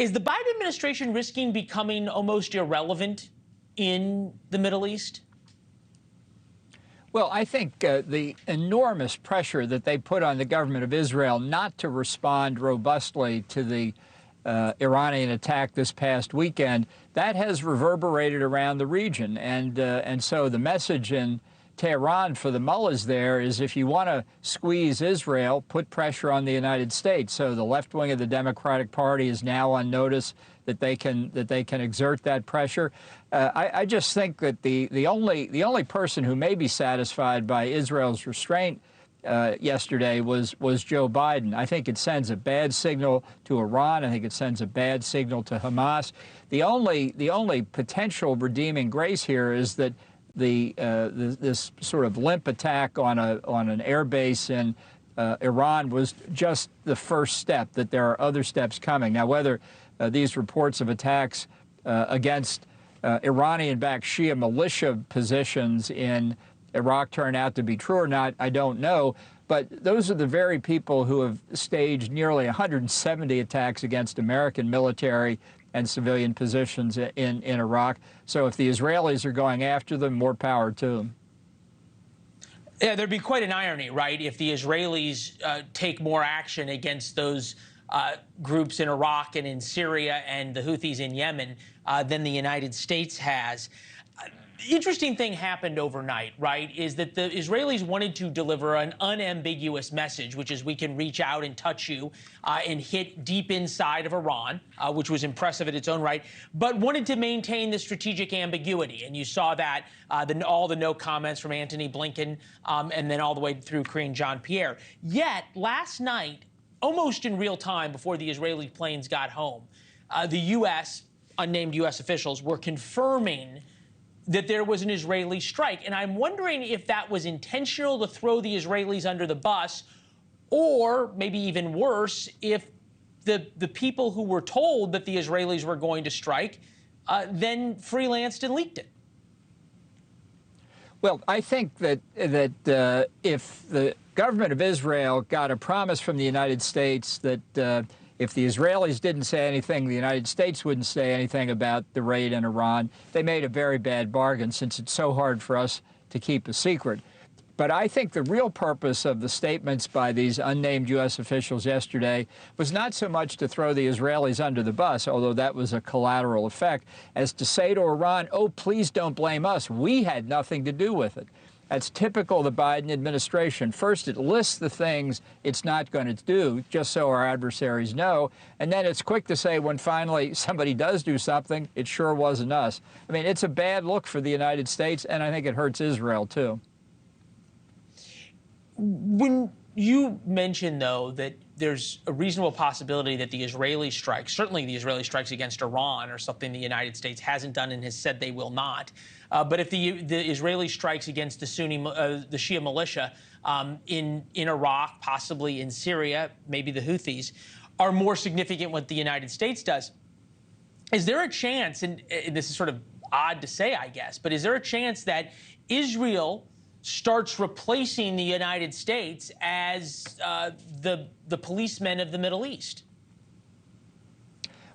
Is the Biden administration risking becoming almost irrelevant in the Middle East? Well, I think the enormous pressure that they put on the government of Israel not to respond robustly to the Iranian attack this past weekend, that has reverberated around the region. And so the message in Tehran for the mullahs there is, if you want to squeeze Israel, put pressure on the United States. So the left wing of the Democratic Party is now on notice that they can exert that pressure. I just think that the only person who may be satisfied by Israel's restraint yesterday was Joe Biden. I think it sends a bad signal to Iran. I think it sends a bad signal to Hamas. The only potential redeeming grace here is that this sort of limp attack on an air base in Iran was just the first step, that there are other steps coming. Now, whether these reports of attacks against Iranian-backed Shia militia positions in Iraq turn out to be true or not, I don't know. But those are the very people who have staged nearly 170 attacks against American military and civilian positions in Iraq. So if the Israelis are going after them, more power to them. Yeah, there'd be quite an irony, right, if the Israelis take more action against those groups in Iraq and in Syria and the Houthis in Yemen than the United States has. Interesting thing happened overnight, right, is that the Israelis wanted to deliver an unambiguous message, which is we can reach out and touch you and hit deep inside of Iran, which was impressive in its own right, but wanted to maintain the strategic ambiguity. And you saw that all the no comments from Antony Blinken and then all the way through Karine Jean-Pierre. Yet last night, almost in real time before the Israeli planes got home, the U.S., unnamed U.S. officials, were confirming that there was an Israeli strike. And I'm wondering if that was intentional to throw the Israelis under the bus, or maybe even worse, if the people who were told that the Israelis were going to strike then freelanced and leaked it. Well, I think that if the government of Israel got a promise from the United States that if the Israelis didn't say anything, the United States wouldn't say anything about the raid in Iran, they made a very bad bargain, since it's so hard for us to keep a secret. But I think the real purpose of the statements by these unnamed U.S. officials yesterday was not so much to throw the Israelis under the bus, although that was a collateral effect, as to say to Iran, oh, please don't blame us. We had nothing to do with it. That's typical of the Biden administration. First, it lists the things it's not going to do, just so our adversaries know. And then it's quick to say when finally somebody does do something, it sure wasn't us. I mean, it's a bad look for the United States, and I think it hurts Israel, too. When you mentioned, though, that there's a reasonable possibility that the Israeli strikes, certainly the Israeli strikes against Iran, are something the United States hasn't done and has said they will not. But if the Israeli strikes against the the Shia militia in Iraq, possibly in Syria, maybe the Houthis, are more significant what the United States does, is there a chance, and this is sort of odd to say, I guess, but is there a chance that Israel starts replacing the United States as the policemen of the Middle East?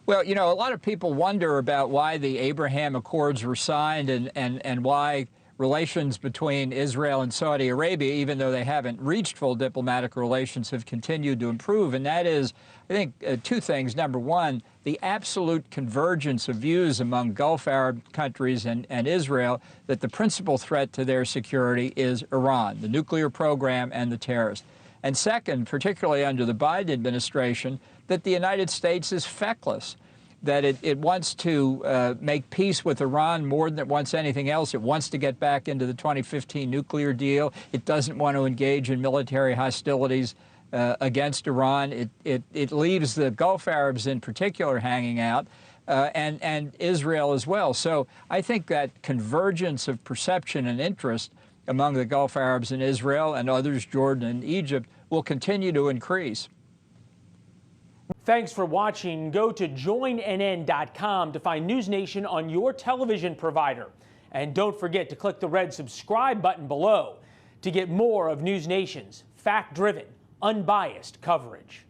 Well, you know, a lot of people wonder about why the Abraham Accords were signed and why relations between Israel and Saudi Arabia, even though they haven't reached full diplomatic relations, have continued to improve. And that is, I think, two things. Number one, the absolute convergence of views among Gulf Arab countries and Israel that the principal threat to their security is Iran, the nuclear program, and the terrorists. And second, particularly under the Biden administration, that the United States is feckless, that it wants to make peace with Iran more than it wants anything else. It wants to get back into the 2015 nuclear deal. It doesn't want to engage in military hostilities against Iran. It leaves the Gulf Arabs in particular hanging out, and Israel as well. So I think that convergence of perception and interest among the Gulf Arabs and Israel and others, Jordan and Egypt, will continue to increase. Thanks for watching. Go to joinnn.com to find NewsNation on your television provider. And don't forget to click the red subscribe button below to get more of NewsNation's fact-driven, unbiased coverage.